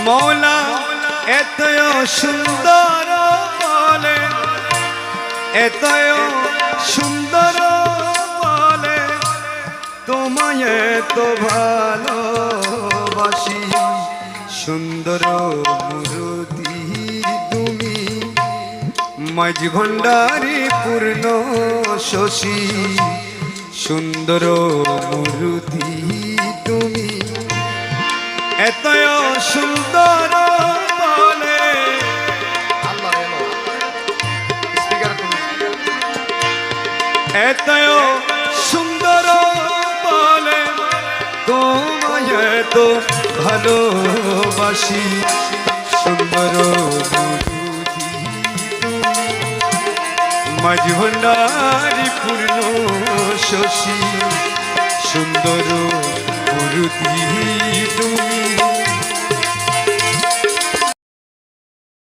মৌলা এতই সুন্দর বলে, এতই সুন্দর বলে, তোমায় এত ভালোবাসি। সুন্দর মূরতি তুমি, মাঝ ভান্ডারী পূর্ণ শশী। সুন্দর মূরতি তুমি, এতই সুন্দর বলে, এতই সুন্দর বলে, তোমায় এত ভালোবাসি। সুন্দর মূরতি তুমি, মাঝ ভান্ডারী পূর্ণ শশী। সুন্দর মূরতি তুমি।